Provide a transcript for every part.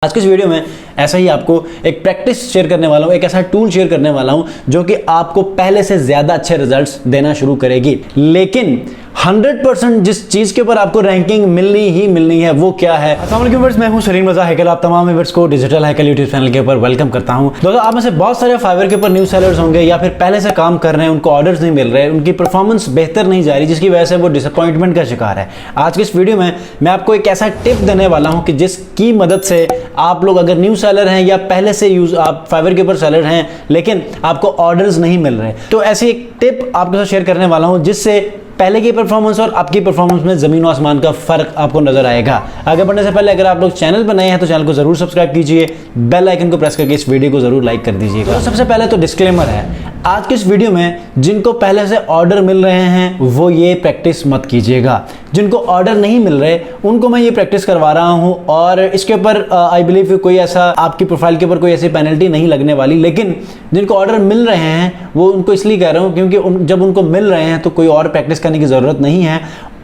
आज की इस वीडियो में ऐसा ही आपको एक प्रैक्टिस शेयर करने वाला हूं, एक ऐसा टूल शेयर करने वाला हूं जो कि आपको पहले से ज्यादा अच्छे रिजल्ट्स देना शुरू करेगी। लेकिन 100% जिस चीज के ऊपर आपको रैंकिंग मिलनी ही मिलनी है वो क्या है। अस्सलाम वालेकुम व्यूअर्स, मैं हूं सलीम रजा हैकल। आप तमाम व्यूअर्स को डिजिटल हैकल यूट्यूब चैनल के ऊपर वेलकम करता हूं। दोस्तों, आप में से बहुत सारे फाइवर के ऊपर न्यू सेलर्स होंगे या फिर पहले से काम कर रहे हैं, उनको ऑर्डर्स नहीं मिल रहे, उनकी परफॉर्मेंस बेहतर नहीं जा रही, जिसकी वजह से वो डिसअपॉइंटमेंट का शिकार है। आज की इस वीडियो में मैं आपको एक ऐसा टिप देने वाला हूं कि जिसकी मदद से आप लोग अगर न्यू सेलर हैं या पहले से आप फाइवर के ऊपर सेलर हैं लेकिन आपको ऑर्डर्स नहीं मिल रहे, तो ऐसी एक टिप आपके साथ शेयर करने वाला हूं जिससे पहले की परफॉर्मेंस और आपकी परफॉर्मेंस में जमीन और आसमान का फर्क आपको नजर आएगा। आगे बढ़ने से पहले अगर आप लोग चैनल पर नए हैं तो चैनल को जरूर सब्सक्राइब कीजिए, बेल आइकन को प्रेस करके इस वीडियो को जरूर लाइक कर दीजिएगा। तो सबसे पहले तो डिस्क्लेमर है, आज की इस वीडियो में जिनको पहले से ऑर्डर मिल रहे हैं वो ये प्रैक्टिस मत कीजिएगा। जिनको ऑर्डर नहीं मिल रहे उनको मैं ये प्रैक्टिस करवा रहा हूं और इसके ऊपर आई बिलीव कोई ऐसा आपकी प्रोफाइल के ऊपर कोई ऐसी पेनल्टी नहीं लगने वाली। लेकिन जिनको ऑर्डर मिल रहे हैं वो उनको इसलिए कह रहा हूं क्योंकि जब उनको मिल रहे हैं तो कोई और प्रैक्टिस करने की ज़रूरत नहीं है।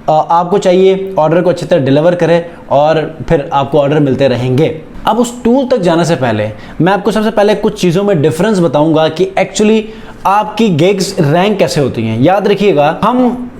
आपको चाहिए ऑर्डर को अच्छी तरह डिलीवर करें और फिर आपको ऑर्डर मिलते रहेंगे। अब उस टूल तक जाने से पहले मैं आपको सबसे पहले कुछ चीज़ों में डिफरेंस बताऊंगा कि एक्चुअली आपकी गिग्स रैंक कैसे होती हैं। याद रखिएगा, हम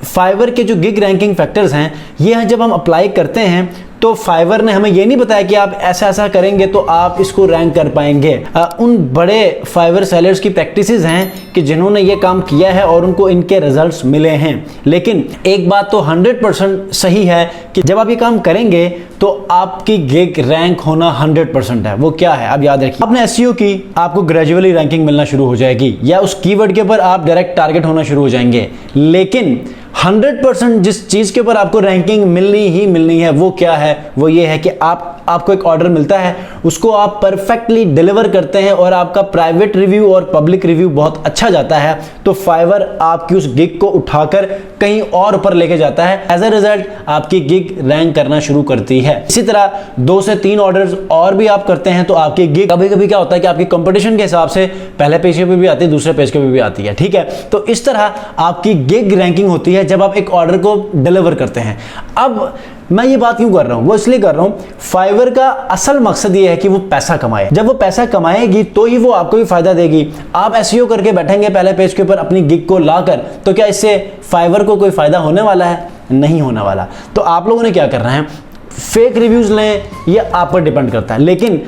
फाइवर के जो गिग रैंकिंग फैक्टर्स हैं ये हैं जब हम अप्लाई करते हैं तो फाइवर ने हमें ये नहीं बताया कि आप ऐसा ऐसा करेंगे तो आप इसको रैंक कर पाएंगे। उन बड़े फाइवर सेलर्स की प्रैक्टिसेस हैं कि जिन्होंने ये काम किया है और उनको इनके रिजल्ट्स मिले हैं। लेकिन एक बात तो 100% सही है कि जब आप ये काम करेंगे तो आपकी गिग रैंक होना 100% है। वो क्या है, आप याद रखिए, आपने एसईओ की, आपको ग्रेजुअली रैंकिंग मिलना शुरू हो जाएगी या उस कीवर्ड के ऊपर आप डायरेक्ट टारगेट होना शुरू हो जाएंगे। लेकिन 100% जिस चीज के ऊपर आपको रैंकिंग मिलनी ही मिलनी है वो क्या है, वो ये है कि आपको एक ऑर्डर मिलता है, उसको आप परफेक्टली डिलीवर करते हैं और आपका प्राइवेट रिव्यू और पब्लिक रिव्यू बहुत अच्छा जाता है, तो फाइवर आपकी उस गिग को उठाकर कहीं और ऊपर लेके जाता है। एज अ रिजल्ट आपकी गिग रैंक करना शुरू करती है। इसी तरह 2 से 3 ऑर्डर्स और भी आप करते हैं तो आपकी गिग कभी कभी क्या होता है कि आपकी कंपटीशन के हिसाब से पहले पेज पे भी आती है, दूसरे पेज पे भी आती है। ठीक है, तो इस तरह आपकी गिग रैंकिंग होती है जब आप एक ऑर्डर को डिलीवर करते हैं। अब मैं ये बात क्यों कर रहा हूं, वो इसलिए कर रहा हूं, फाइवर का असल मकसद ये है कि वो पैसा कमाए। जब वो पैसा कमाएगी तो ही वो आपको भी फायदा देगी। आप एसईओ करके बैठेंगे पहले पेज के ऊपर अपनी गिग को लाकर, तो क्या इससे फाइवर को कोई फायदा होने वाला है? नहीं होने वाला। तो आप लोगों ने क्या करना है, फेक रिव्यूज लें, ये आप पर डिपेंड करता है। लेकिन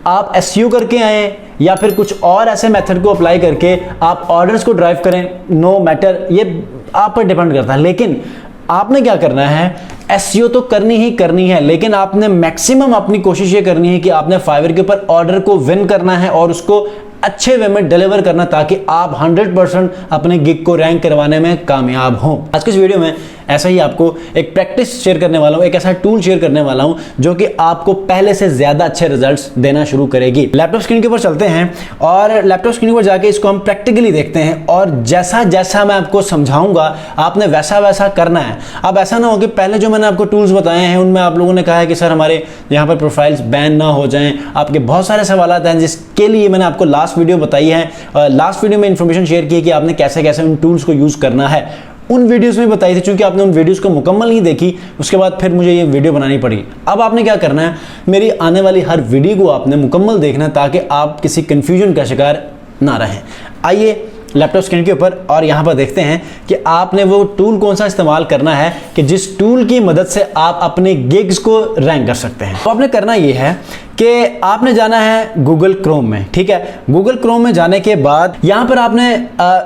आप एसईओ करके आए या फिर कुछ और ऐसे मेथड को अप्लाई करके आप ऑर्डर्स को ड्राइव करें, नो मैटर, ये आप पर डिपेंड करता है। लेकिन आपने क्या करना है, एसईओ तो करनी ही करनी है, लेकिन आपने मैक्सिमम अपनी कोशिश ये करनी है कि आपने फाइवर के ऊपर ऑर्डर को विन करना है और उसको अच्छे वे में डिलीवर करना, ताकि आप 100% अपने गिग को रैंक करवाने में कामयाब हों। आज की इस वीडियो में ऐसा ही आपको एक प्रैक्टिस शेयर करने वाला हूं, एक ऐसा टूल शेयर करने वाला हूं जो कि आपको पहले से ज्यादा अच्छे रिजल्ट्स देना शुरू करेगी। लैपटॉप स्क्रीन के ऊपर चलते हैं और लैपटॉप स्क्रीन पर जाके इसको हम प्रैक्टिकली देखते हैं और जैसा जैसा मैं आपको समझाऊंगा आपने वैसा वैसा करना है। अब ऐसा ना हो कि पहले जो मैंने आपको टूल्स बताए हैं उनमें आप लोगों ने कहा है कि सर हमारे यहाँ पर प्रोफाइल्स बैन ना हो जाएं, आपके बहुत सारे सवाल हैं जिसके लिए मैंने आपको लास्ट वीडियो बताई है। लास्ट वीडियो में इंफॉर्मेशन शेयर की है कि आपने कैसे कैसे उन टूल्स को यूज करना है। उन वीडियोस में बताई थी, चूंकि आपने उन वीडियोस को मुकम्मल नहीं देखी उसके बाद फिर मुझे ये वीडियो बनानी पड़ी। अब आपने क्या करना है, मेरी आने वाली हर वीडियो को आपने मुकम्मल देखना है ताकि आप किसी कंफ्यूजन का शिकार ना रहें। आइए लैपटॉप स्क्रीन के ऊपर और यहाँ पर देखते हैं कि आपने वो टूल कौन सा इस्तेमाल करना है कि जिस टूल की मदद से आप अपने गिग्स को रैंक कर सकते हैं। तो आपने करना ये है कि आपने जाना है गूगल क्रोम में। ठीक है, गूगल क्रोम में जाने के बाद यहाँ पर आपने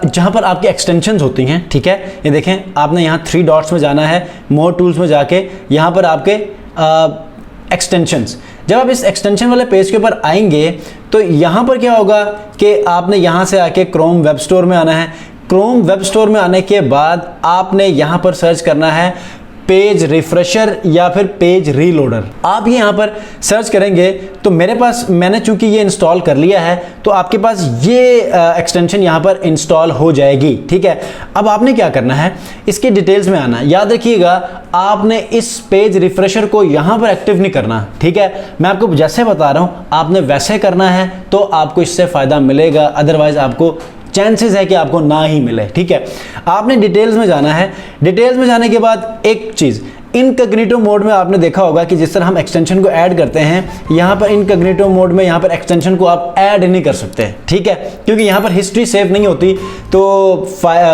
जहाँ पर आपकी एक्सटेंशंस होती हैं, ठीक है, ये देखें, आपने यहाँ 3 डॉट्स में जाना है, मोर टूल्स में जाके यहाँ पर आपके एक्सटेंशंस। जब आप इस एक्सटेंशन वाले पेज के ऊपर आएंगे तो यहाँ पर क्या होगा कि आपने यहाँ से आके क्रोम वेब स्टोर में आना है। क्रोम वेब स्टोर में आने के बाद आपने यहाँ पर सर्च करना है पेज रिफ्रेशर या फिर पेज रीलोडर। आप ये यहाँ पर सर्च करेंगे तो मेरे पास, मैंने चूंकि ये इंस्टॉल कर लिया है तो आपके पास ये एक्सटेंशन यहाँ पर इंस्टॉल हो जाएगी। ठीक है, अब आपने क्या करना है, इसके डिटेल्स में आना है। याद रखिएगा, आपने इस पेज रिफ्रेशर को यहाँ पर एक्टिव नहीं करना। ठीक है, मैं आपको जैसे बता रहा हूँ आपने वैसे करना है तो आपको इससे फायदा मिलेगा, अदरवाइज आपको चांसेस है कि आपको ना ही मिले। ठीक है, आपने डिटेल्स में जाना है। डिटेल्स में जाने के बाद एक चीज, इनकॉग्निटो मोड में आपने देखा होगा कि जिस तरह हम एक्सटेंशन को ऐड करते हैं, यहाँ पर इनकॉग्निटो मोड में यहाँ पर एक्सटेंशन को आप ऐड नहीं कर सकते, ठीक है, क्योंकि यहाँ पर हिस्ट्री सेव नहीं होती। तो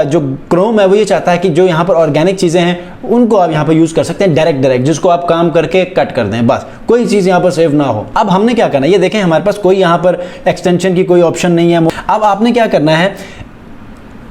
जो क्रोम है वो ये चाहता है कि जो यहाँ पर ऑर्गेनिक चीज़ें हैं उनको आप यहाँ पर यूज़ कर सकते हैं डायरेक्ट, जिसको आप काम करके कट कर दें, बस कोई चीज़ यहाँ पर सेव ना हो। अब हमने क्या करना है, ये देखें हमारे पास कोई यहाँ पर एक्सटेंशन की कोई ऑप्शन नहीं है। अब आपने क्या करना है,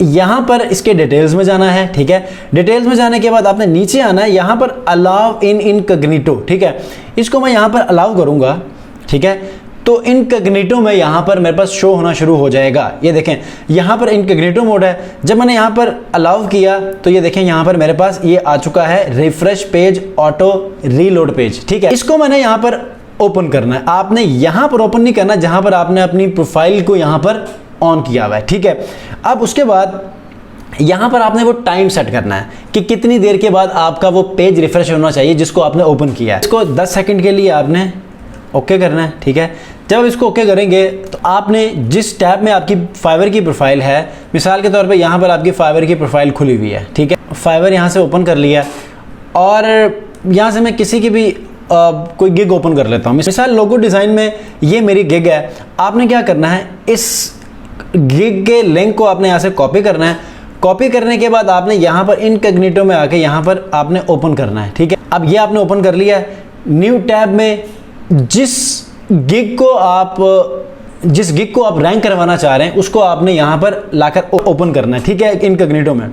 यहाँ पर इसके डिटेल्स में जाना है, ठीक है। डिटेल्स में जाने के बाद आपने नीचे आना है, यहाँ पर अलाउ इन इनकॉग्निटो, ठीक है। इसको मैं यहाँ पर अलाउ करूँगा, ठीक है, तो इनकॉग्निटो में यहाँ पर मेरे पास शो होना शुरू हो जाएगा। ये देखें यहाँ पर इनकॉग्निटो मोड है। जब मैंने यहाँ पर अलाउ किया तो ये देखें यहाँ पर मेरे पास ये आ चुका है refresh page auto reload page, ठीक है। इसको मैंने यहाँ पर ओपन करना है। आपने यहाँ पर ओपन नहीं करना जहाँ पर आपने अपनी प्रोफाइल को यहाँ पर ऑन किया हुआ है, ठीक है। अब उसके बाद यहाँ पर आपने वो टाइम सेट करना है कि कितनी देर के बाद आपका वो पेज रिफ्रेश होना चाहिए जिसको आपने ओपन किया है। इसको 10 सेकंड के लिए आपने ओके करना है, ठीक है। जब इसको ओके करेंगे तो आपने जिस टैब में आपकी फाइवर की प्रोफाइल है, मिसाल के तौर पे यहाँ पर आपकी फाइवर की प्रोफाइल खुली हुई है, ठीक है। फाइवर यहाँ से ओपन कर लिया और यहाँ से मैं किसी की भी कोई गिग ओपन कर लेता हूँ। मिसाल लोगो डिज़ाइन में ये मेरी गिग है। आपने क्या करना है, इस गिग के लिंक को आपने यहाँ से कॉपी करना है। कॉपी करने के बाद आपने यहाँ पर इनकॉग्निटो में आके यहाँ पर आपने ओपन करना है, ठीक है। अब ये आपने ओपन कर लिया है। न्यू टैब में जिस गिग को आप रैंक करवाना चाह रहे हैं उसको आपने यहाँ पर लाकर ओपन करना है, ठीक है, इनकॉग्निटो में।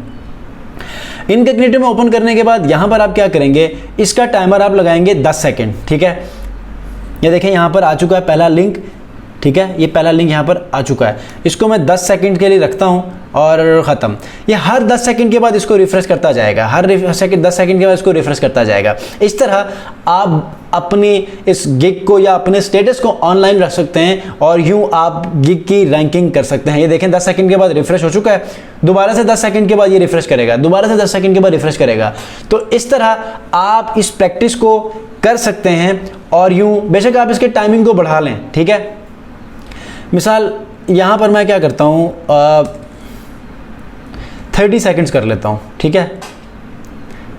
इनकॉग्निटो में ओपन करने के बाद यहाँ पर आप क्या करेंगे, इसका टाइमर आप लगाएंगे 10 सेकेंड, ठीक है। ये देखें यहाँ पर आ चुका है पहला लिंक, ठीक है, ये पहला लिंक यहाँ पर आ चुका है। इसको मैं 10 सेकंड के लिए रखता हूँ और ख़त्म। ये हर 10 सेकंड के बाद इसको रिफ्रेश करता जाएगा, हर 10 सेकंड के बाद इसको रिफ्रेश करता जाएगा। इस तरह आप अपनी इस गिग को या अपने स्टेटस को ऑनलाइन रख सकते हैं और यूँ आप गिग की रैंकिंग कर सकते हैं। ये देखें 10 सेकंड के बाद रिफ्रेश हो चुका है, दोबारा से 10 सेकंड के बाद ये रिफ्रेश करेगा, दोबारा से 10 सेकंड के बाद रिफ्रेश करेगा। तो इस तरह आप इस प्रैक्टिस को कर सकते हैं और यूँ बेशक आप इसके टाइमिंग को बढ़ा लें, ठीक है। मिसाल यहाँ पर मैं क्या करता हूँ 30 सेकंड्स कर लेता हूँ, ठीक है।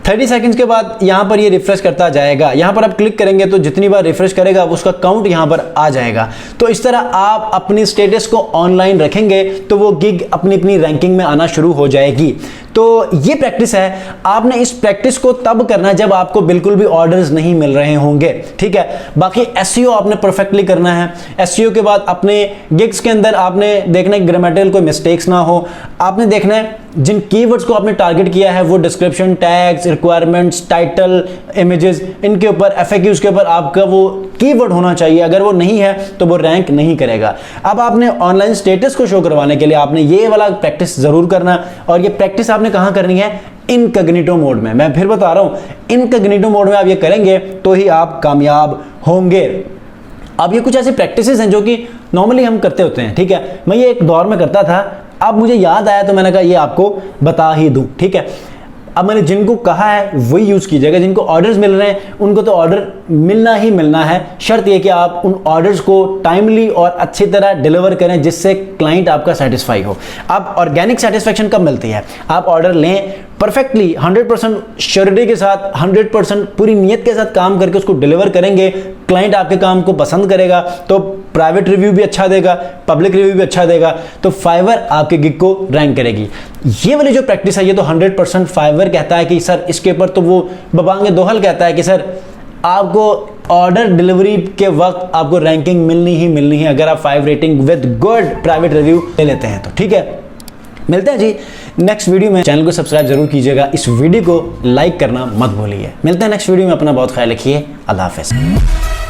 30 सेकंड्स के बाद यहाँ पर ये रिफ्रेश करता जाएगा। यहाँ पर आप क्लिक करेंगे तो जितनी बार रिफ्रेश करेगा उसका काउंट यहाँ पर आ जाएगा। तो इस तरह आप अपनी स्टेटस को ऑनलाइन रखेंगे तो वो गिग अपनी अपनी रैंकिंग में आना शुरू हो जाएगी। तो ये प्रैक्टिस है। आपने इस प्रैक्टिस को तब करना है जब आपको बिल्कुल भी ऑर्डर्स नहीं मिल रहे होंगे, ठीक है। बाकी एसईओ आपने परफेक्टली करना है। एसईओ के बाद अपने गिग्स के अंदर आपने देखना है ग्रामेटिकल कोई मिस्टेक्स ना हो। आपने देखना है जिन कीवर्ड्स को आपने टारगेट किया है वो description, tags, requirements, title, images, इनके ऊपर एफएक्यूज के ऊपर आपका वो कीवर्ड होना चाहिए। अगर वो नहीं है तो वो रैंक नहीं करेगा। अब आपने ऑनलाइन स्टेटस को शो करवाने के लिए आपने ये वाला प्रैक्टिस जरूर करना, और ये प्रैक्टिस आपने कहां करनी है, इनकॉग्निटो मोड में। मैं फिर बता रहा हूं, इनकॉग्निटो मोड में आप ये करेंगे तो ही आप कामयाब होंगे। अब ये कुछ ऐसी प्रैक्टिसेस हैं जो कि नॉर्मली हम करते होते हैं, ठीक है। मैं ये एक दौर में करता था, अब मुझे याद आया तो मैंने कहा ये आपको बता ही दूं, ठीक है। अब मैंने जिनको कहा है वही यूज़ कीजिएगा। जिनको ऑर्डर्स मिल रहे हैं उनको तो ऑर्डर मिलना ही मिलना है। शर्त यह कि आप उन ऑर्डर्स को टाइमली और अच्छी तरह डिलीवर करें जिससे क्लाइंट आपका सेटिस्फाई हो। अब ऑर्गेनिक सेटिस्फेक्शन कब मिलती है, आप ऑर्डर लें परफेक्टली 100% श्योरिटी के साथ, 100% पूरी नीयत के साथ काम करके उसको डिलीवर करेंगे। क्लाइंट आपके काम को पसंद करेगा तो प्राइवेट रिव्यू भी अच्छा देगा, पब्लिक रिव्यू भी अच्छा देगा, तो फाइवर आपके गिग को रैंक करेगी। ये वाली जो प्रैक्टिस है ये तो 100% फाइवर कहता है कि सर इसके ऊपर तो वो बबांगे दोहल कहता है कि सर आपको ऑर्डर डिलीवरी के वक्त आपको रैंकिंग मिलनी ही मिलनी है अगर आप 5 rating with good private review ले लेते हैं तो, ठीक है। मिलते हैं जी नेक्स्ट वीडियो में। चैनल को सब्सक्राइब जरूर कीजिएगा, इस वीडियो को लाइक करना मत भूलिए। मिलते हैं नेक्स्ट वीडियो में। अपना बहुत ख्याल रखिए। अल्लाह हाफिज़।